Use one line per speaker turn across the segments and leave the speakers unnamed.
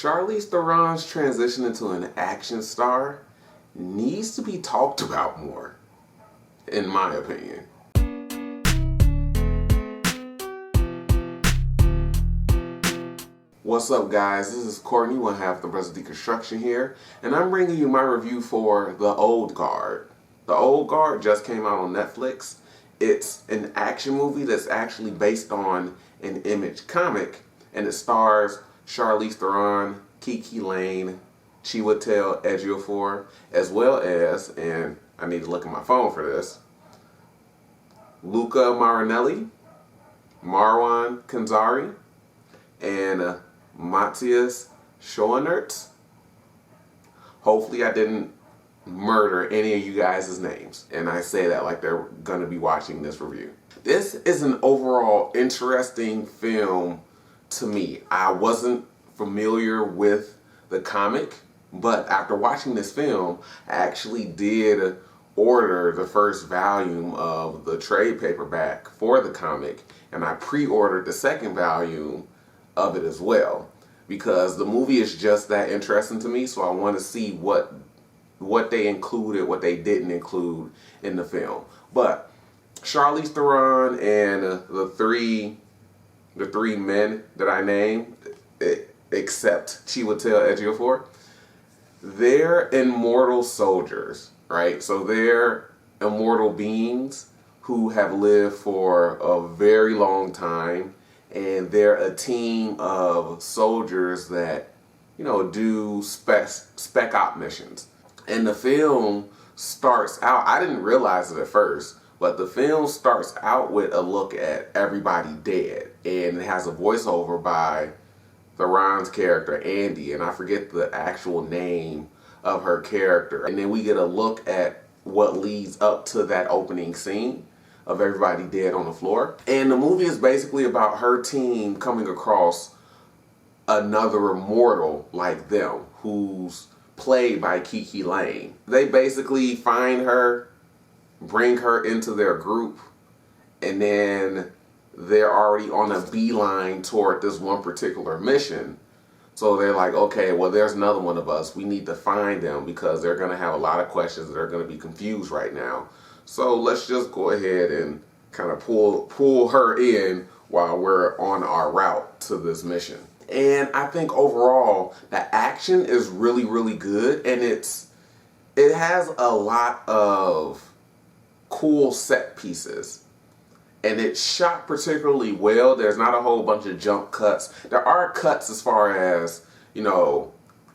Charlize Theron's transition into an action star needs to be talked about more, in my opinion. What's up, guys? This is Courtney, one half of the Brothers Deconstruction here, and I'm bringing you my review for The Old Guard. The Old Guard just came out on Netflix. It's an action movie that's actually based on an Image comic, and it stars Charlize Theron, Kiki Layne, Chiwetel Ejiofor, as well as, and I need to look at my phone for this, Luca Marinelli, Marwan Kenzari, and Matthias Schoenaerts. Hopefully I didn't murder any of you guys' names, and I say that like they're going to be watching this review. This is an overall interesting film to me. I wasn't familiar with the comic, but after watching this film, I actually did order the first volume of the trade paperback for the comic, and I pre-ordered the second volume of it as well, because the movie is just that interesting to me. So I want to see what they included, what they didn't include in the film. But Charlize Theron and the three men that I named, except Chiwetel Ejiofor, they're immortal soldiers, right? So they're immortal beings who have lived for a very long time, and they're a team of soldiers that, do spec op missions. And the film starts out, I didn't realize it at first, but the film starts out with a look at everybody dead, and it has a voiceover by Theron's character, Andy, and I forget the actual name of her character. And then we get a look at what leads up to that opening scene of everybody dead on the floor. And the movie is basically about her team coming across another immortal like them, who's played by Kiki Layne. They basically find her, bring her into their group, and then they're already on a beeline toward this one particular mission. So they're like, okay, well, there's another one of us. We need to find them because they're going to have a lot of questions. They're going to be confused right now. So let's just go ahead and kind of pull her in while we're on our route to this mission. And I think overall the action is really, really good, and it has a lot of cool set pieces, and it's shot particularly well. There's not a whole bunch of jump cuts. There are cuts as far as, there'll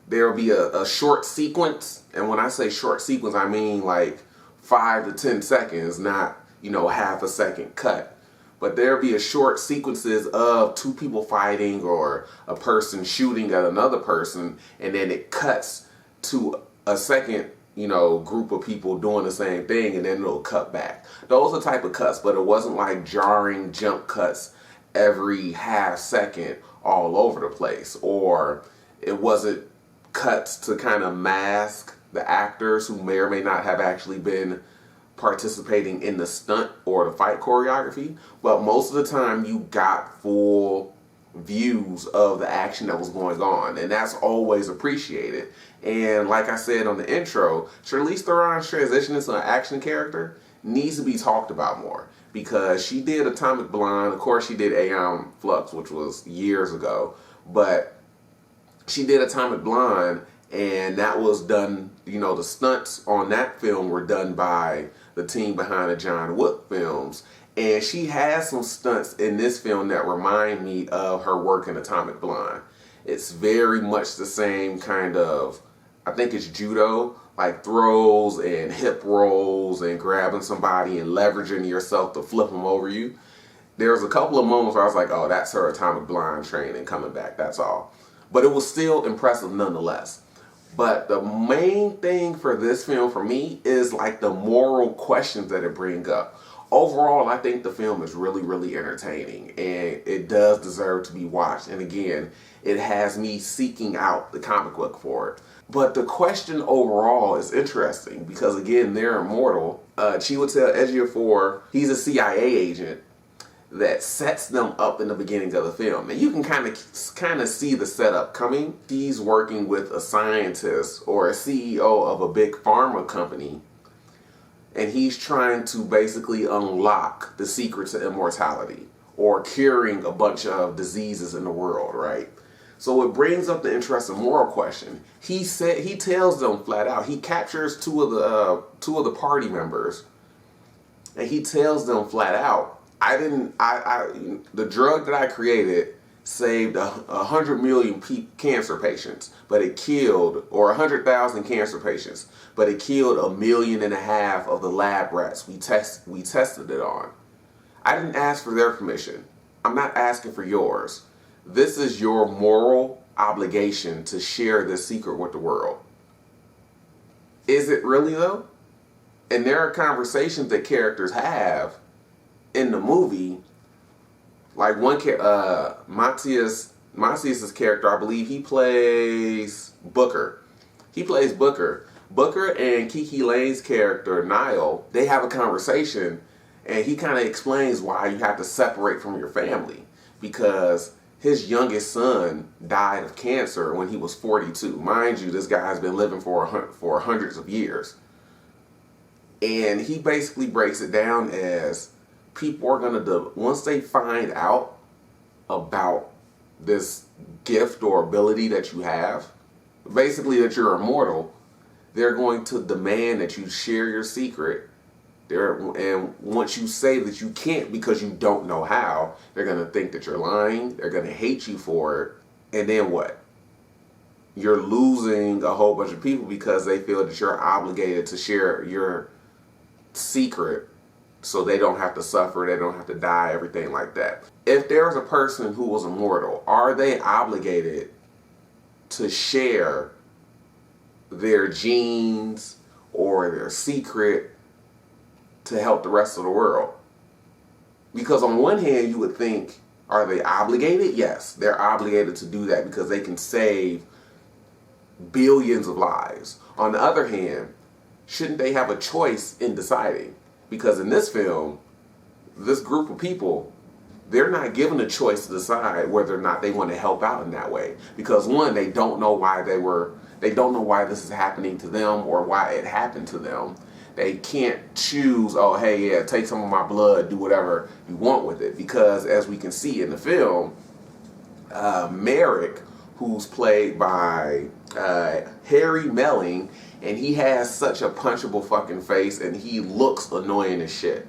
be a short sequence, and when I say short sequence, I mean like 5 to 10 seconds, not, half a second cut. But there'll be a short sequences of two people fighting or a person shooting at another person, and then it cuts to a second, group of people doing the same thing, and then it'll cut back. Those are type of cuts, but it wasn't like jarring jump cuts every half second all over the place, or it wasn't cuts to kind of mask the actors who may or may not have actually been participating in the stunt or the fight choreography. But most of the time you got full views of the action that was going on, and that's always appreciated. And like I said on the intro, Charlize Theron's transition into an action character needs to be talked about more, because she did Atomic Blonde. Of course she did Aeon Flux, which was years ago, but she did Atomic Blonde, and that was done, the stunts on that film were done by the team behind the John Wick films. And she has some stunts in this film that remind me of her work in Atomic Blonde. It's very much the same kind of, I think it's judo, like throws and hip rolls and grabbing somebody and leveraging yourself to flip them over you. There's a couple of moments where I was like, oh, that's her Atomic Blonde training coming back, that's all. But it was still impressive nonetheless. But the main thing for this film for me is like the moral questions that it brings up. Overall, I think the film is really, really entertaining, and it does deserve to be watched. And again, it has me seeking out the comic book for it. But the question overall is interesting because, again, they're immortal. Chiwetel Ejiofor, he's a CIA agent, that sets them up in the beginning of the film. And you can kind of see the setup coming. He's working with a scientist or a CEO of a big pharma company, and he's trying to basically unlock the secret to immortality or curing a bunch of diseases in the world, right? So it brings up the interesting moral question. He tells them flat out. He captures two of the party members, and he tells them flat out, the drug that I created saved 100 million cancer patients, but it killed, or 100,000 cancer patients, but it killed 1.5 million of the lab rats we tested it on. I didn't ask for their permission. I'm not asking for yours. This is your moral obligation to share this secret with the world. Is it really though? And there are conversations that characters have in the movie, like Matthias's character, I believe he plays Booker. Booker and Kiki Lane's character, Niall, they have a conversation, and he kind of explains why you have to separate from your family, because his youngest son died of cancer when he was 42. Mind you, this guy has been living for hundreds of years. And he basically breaks it down as people are going to, once they find out about this gift or ability that you have, basically that you're immortal, they're going to demand that you share your secret. And once you say that you can't because you don't know how, they're going to think that you're lying. They're going to hate you for it. And then what? You're losing a whole bunch of people because they feel that you're obligated to share your secret so they don't have to suffer, they don't have to die, everything like that. If there's a person who was immortal, are they obligated to share their genes or their secret to help the rest of the world? Because on one hand, you would think, are they obligated? Yes, they're obligated to do that because they can save billions of lives. On the other hand, shouldn't they have a choice in deciding? Because in this film, this group of people, they're not given a choice to decide whether or not they want to help out in that way. Because one, they don't know why this is happening to them or why it happened to them. They can't choose, oh, hey, yeah, take some of my blood, do whatever you want with it. Because as we can see in the film, Merrick, who's played by Harry Melling, and he has such a punchable fucking face, and he looks annoying as shit.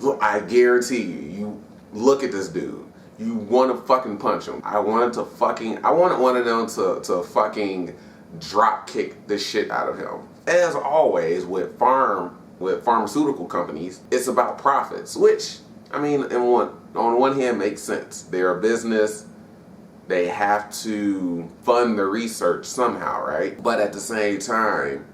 Look, I guarantee you look at this dude, you want to fucking punch him. I wanted one of them to fucking drop kick the shit out of him. As always with pharmaceutical companies, it's about profits, which, I mean, on one hand makes sense. They're a business. They have to fund the research somehow, right? But at the same time,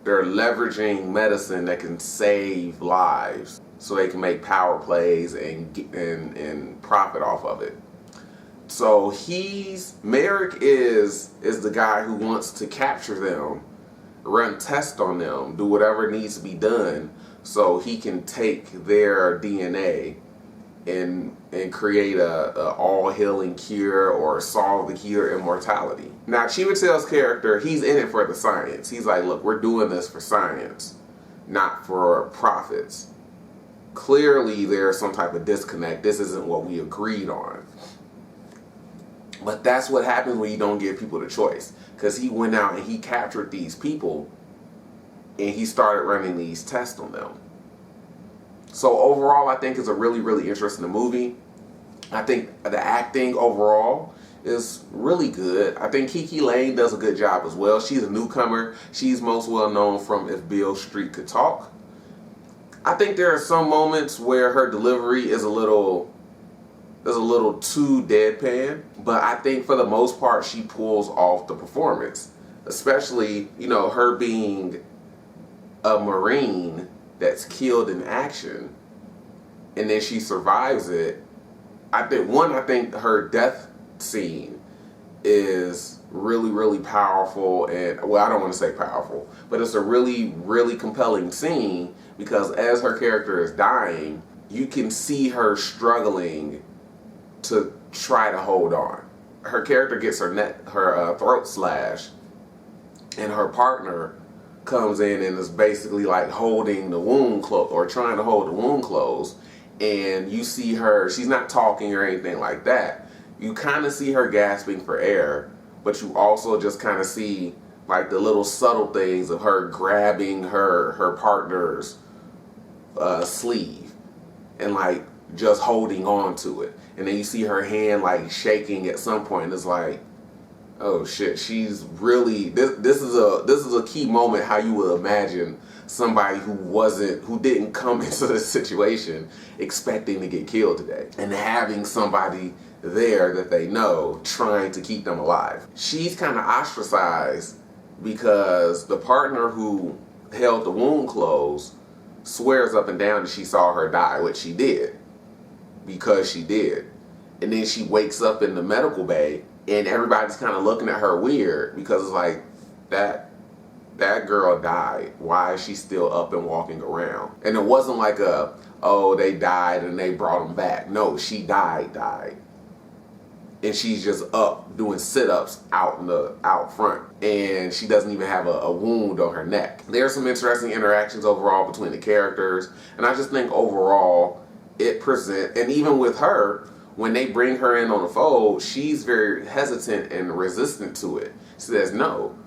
they're leveraging medicine that can save lives so they can make power plays and profit off of it. So Merrick is the guy who wants to capture them, run tests on them, do whatever needs to be done so he can take their DNA and create a all-healing cure or solve the cure immortality. Now, Chiwetel's character, he's in it for the science. He's like, look, we're doing this for science, not for profits. Clearly, there's some type of disconnect. This isn't what we agreed on. But that's what happens when you don't give people the choice. Because he went out and he captured these people and he started running these tests on them. So overall, I think it's a really, really interesting movie. I think the acting overall is really good. I think Kiki Lane does a good job as well. She's a newcomer. She's most well known from If Beale Street Could Talk. I think there are some moments where her delivery is a little too deadpan, but I think for the most part she pulls off the performance. Especially, her being a Marine that's killed in action and then she survives it. I think her death scene is really, really powerful, and well, I don't want to say powerful, but it's a really, really compelling scene because as her character is dying, you can see her struggling to try to hold on. Her character gets her throat slashed, and her partner comes in and is basically like holding the wound closed, or trying to hold the wound closed. And you see her, she's not talking or anything like that. You kind of see her gasping for air, but you also just kind of see like the little subtle things of her grabbing her partner's sleeve and like just holding on to it. And then you see her hand like shaking at some point, and it's like, oh shit, she's really this is a key moment how you would imagine somebody who didn't come into this situation expecting to get killed today, and having somebody there that they know trying to keep them alive. She's kind of ostracized because the partner who held the wound closed swears up and down that she saw her die, which she did, because she did. And then she wakes up in the medical bay, and everybody's kind of looking at her weird, because it's like, that girl died. Why is she still up and walking around? And it wasn't like oh, they died and they brought them back. No, she died. And she's just up doing sit-ups out front, and she doesn't even have a wound on her neck. There's some interesting interactions overall between the characters, and I just think overall it presents, and even with her, when they bring her in on the fold, she's very hesitant and resistant to it. She says, no,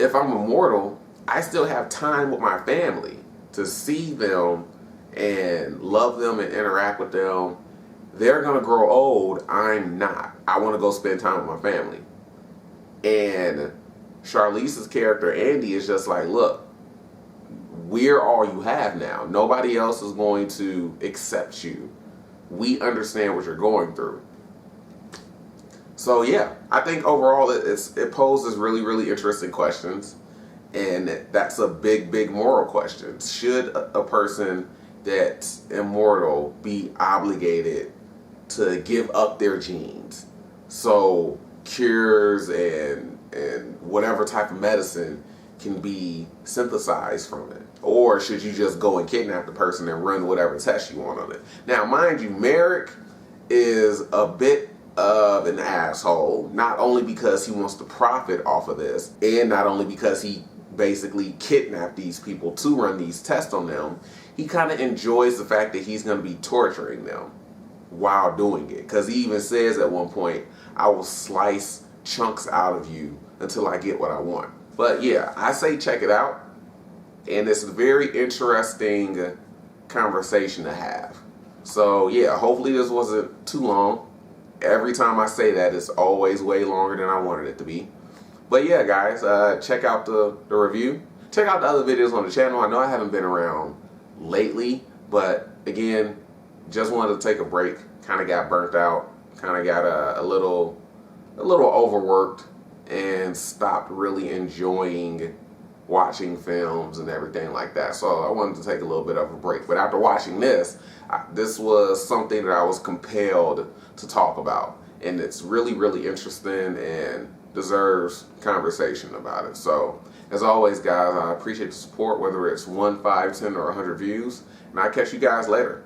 if I'm immortal, I still have time with my family to see them and love them and interact with them. They're going to grow old. I'm not. I want to go spend time with my family. And Charlize's character, Andy, is just like, look, we're all you have now. Nobody else is going to accept you. We understand what you're going through. So yeah, I think overall it poses really, really interesting questions. And that's a big, big moral question. Should a person that's immortal be obligated to give up their genes so cures and whatever type of medicine can be synthesized from it? Or should you just go and kidnap the person and run whatever test you want on it? Now, mind you, Merrick is a bit of an asshole, not only because he wants to profit off of this, and not only because he basically kidnapped these people to run these tests on them. He kind of enjoys the fact that he's going to be torturing them while doing it, because he even says at one point, I will slice chunks out of you until I get what I want. But yeah, I say check it out, and it's a very interesting conversation to have. So yeah, hopefully this wasn't too long. Every time I say that, it's always way longer than I wanted it to be. But yeah, guys, check out the review. Check out the other videos on the channel. I know I haven't been around lately, but again, just wanted to take a break. Kind of got burnt out. Kind of got a little overworked, and stopped really enjoying watching films and everything like that. So I wanted to take a little bit of a break. But after watching this, this was something that I was compelled to talk about. And it's really, really interesting and deserves conversation about it. So as always, guys, I appreciate the support, whether it's 1, 5, 10, or 100 views. And I'll catch you guys later.